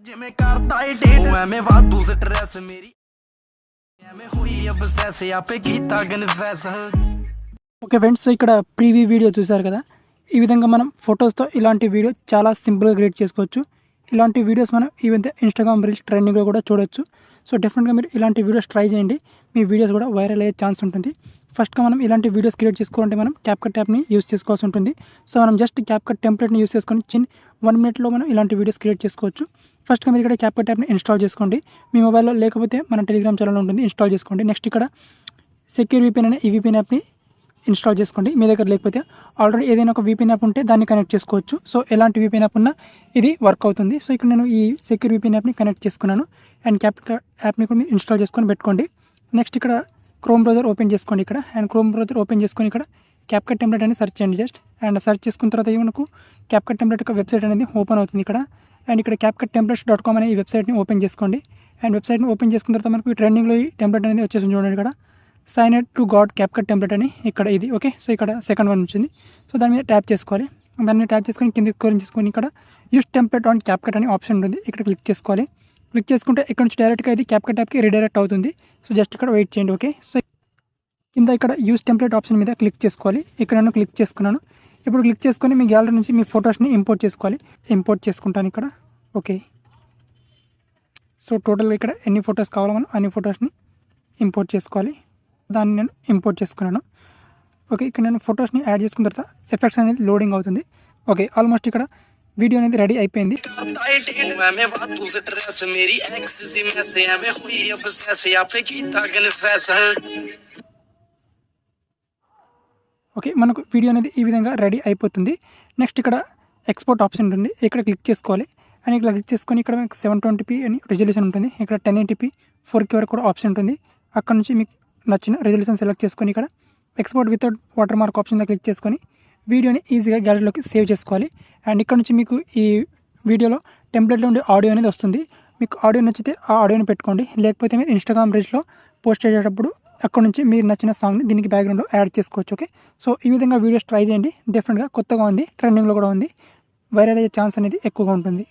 ਜਿਵੇਂ ਕਰਤਾ ਏ ਡੇਟ ਐਵੇਂ ਵਾਧੂ ਸਟ੍ਰੈਸ ਮੇਰੀ ਐਵੇਂ ਹੋਈ ਅਬਸੈਸ ਆਪੇ ਕੀਤਾ ਕਨਫੈਸ ఓకే ఫ్రెండ్స్, సో ఇక్కడ ప్రీవ్యూ వీడియో చూసారు కదా. ఈ విధంగా మనం ఫొటోస్తో ఇలాంటి వీడియో చాలా సింపుల్గా క్రియేట్ చేసుకోవచ్చు. ఇలాంటి వీడియోస్ మనం ఈవెన్ ఇన్స్టాగ్రామ్ రీల్స్ ట్రెండింగ్లో కూడా చూడొచ్చు. సో డెఫినెట్గా మీరు ఇలాంటి వీడియోస్ ట్రై చేయండి, మీ వీడియోస్ కూడా వైరల్ అయ్యే ఛాన్స్ ఉంటుంది. ఫస్ట్గా మనం ఇలాంటి వీడియోస్ క్రియేట్ చేసుకోవాలంటే మనం క్యాప్కట్ యాప్ని యూస్ చేసుకోవాల్సి ఉంటుంది. సో మనం జస్ట్ క్యాప్కట్ టెంప్లెట్ని యూస్ చేసుకొని 1 మినిట్లో మనం ఇలాంటి వీడియోస్ క్రియేట్ చేసుకోవచ్చు. ఫస్ట్గా మీరు ఇక్కడ క్యాప్కట్ యాప్ని ఇన్స్టాల్ చేసుకోండి. మీ మొబైల్లో లేకపోతే మన టెలిగ్రామ్ ఛానల్ ఉంటుంది, ఇన్స్టాల్ చేసుకోండి. నెక్స్ట్ ఇక్కడ సెక్యూర్ VPN అనే ఈ VPN యాప్ని ఇన్స్టాల్ చేసుకోండి. మీ దగ్గర లేకపోతే ఆల్రెడీ ఏదైనా ఒక VPN యాప్ ఉంటే దాన్ని కనెక్ట్ చేసుకోవచ్చు. సో ఎలాంటి VPN యాప్ ఉన్నా ఇది వర్క్ అవుతుంది. సో ఇక్కడ నేను ఈ సెక్యూర్ VPN యాప్ని కనెక్ట్ చేసుకున్నాను. అండ్ క్యాప్కట్ యాప్ని కూడా మీరు ఇన్స్టాల్ చేసుకొని పెట్టుకోండి. నెక్స్ట్ ఇక్కడ క్రోమ్ బ్రౌజర్ ఓపెన్ చేసుకోండి. ఇక్కడ అండ్ క్రోమ్ బ్రౌజర్ ఓపెన్ చేసుకొని ఇక్కడ క్యాప్కట్ టెంప్లెట్ అని సెర్చ్ చేయండి జస్ట్. అండ్ సెర్చ్ చేసుకున్న తర్వాత మనకు క్యాప్కట్ టెంప్లెట్ యొక్క వెబ్సైట్ అనేది ఓపెన్ అవుతుంది ఇక్కడ. అండ్ ఇక్కడ capcuttemplates.com అనే ఈ వెబ్సైట్ని ఓపెన్ చేసుకోండి. అండ్ వెబ్సైట్ని ఓపెన్ చేసుకున్న తర్వాత మనకు ట్రెండింగ్లో ఈ టెంప్లెట్ అనేది వచ్చేసి చూడండి. ఇక్కడ sign in to got CapCut template అని ఇక్కడ ఇది ఓకే. సో ఇక్కడ సెకండ్ వన్ వచ్చింది. సో దాని మీద ట్యాప్ చేసుకోవాలి. దాని మీద ట్యాప్ చేసుకొని కింద స్క్రోల్ చేసుకొని ఇక్కడ యూస్ టెంప్లెట్ ఆన్ క్యాప్కట్ అనే ఆప్షన్ ఉంటుంది, ఇక్కడ క్లిక్ చేసుకోవాలి. క్లిక్ చేసుకుంటే ఇక్కడ నుంచి డైరెక్ట్గా ఇది క్యాప్కట్ యాప్కి రీడైరెక్ట్ అవుతుంది. సో జస్ట్ ఇక్కడ వెయిట్ చేయండి ఓకే. సో కింద ఇక్కడ యూస్ టెంప్లెట్ ఆప్షన్ మీద క్లిక్ చేసుకోవాలి. ఇక్కడ నేను క్లిక్ చేసుకున్నాను. ఇప్పుడు క్లిక్ చేసుకొని మీ గ్యాలరీ నుంచి మీ ఫొటోస్ని ఇంపోర్ట్ చేసుకోవాలి. ఇంపోర్ట్ చేసుకుంటాను ఇక్కడ ఓకే. సో టోటల్గా ఇక్కడ ఎన్ని ఫొటోస్ కావాలో మనం అన్ని ఫొటోస్ని ఇంపోర్ట్ చేసుకోవాలి. దాన్ని నేను ఇంపోర్ట్ చేసుకున్నాను ఓకే. ఇక్కడ నేను ఫొటోస్ని యాడ్ చేసుకున్న తర్వాత ఎఫెక్ట్స్ అనేది లోడింగ్ అవుతుంది ఓకే. ఆల్మోస్ట్ ఇక్కడ వీడియో అనేది రెడీ అయిపోయింది. ఓకే, మనకు వీడియో అనేది ఈ విధంగా రెడీ అయిపోతుంది. నెక్స్ట్ ఇక్కడ ఎక్స్పోర్ట్ ఆప్షన్ ఉంటుంది, ఇక్కడ క్లిక్ చేసుకోవాలి. అండ్ ఇక్కడ క్లిక్ చేసుకొని ఇక్కడ మీకు 720p అని రెజల్యూషన్ ఉంటుంది. ఇక్కడ 1080p 4K వరకు కూడా ఆప్షన్ ఉంటుంది. అక్కడ నుంచి మీకు నచ్చిన రెజల్యూషన్ సెలెక్ట్ చేసుకొని ఇక్కడ export without water mark option click చేసుకొని వీడియోని ఈజీగా గ్యాలరీలోకి సేవ్ చేసుకోవాలి. అండ్ ఇక్కడ నుంచి మీకు ఈ వీడియోలో టెంప్లెట్లో ఉండే ఆడియో అనేది వస్తుంది. మీకు ఆడియో నచ్చితే ఆ ఆడియోని పెట్టుకోండి, లేకపోతే మీరు ఇన్స్టాగ్రామ్ రీల్స్లో పోస్ట్ చేసేటప్పుడు అక్కడ నుంచి మీరు నచ్చిన సాంగ్ని దీనికి బ్యాక్గ్రౌండ్లో యాడ్ చేసుకోవచ్చు ఓకే. సో ఈ విధంగా వీడియోస్ ట్రై చేయండి, డెఫినెట్గా కొత్తగా ఉంది, ట్రెండింగ్లో కూడా ఉంది, వైరల్ అయ్యే ఛాన్స్ అనేది ఎక్కువగా ఉంటుంది.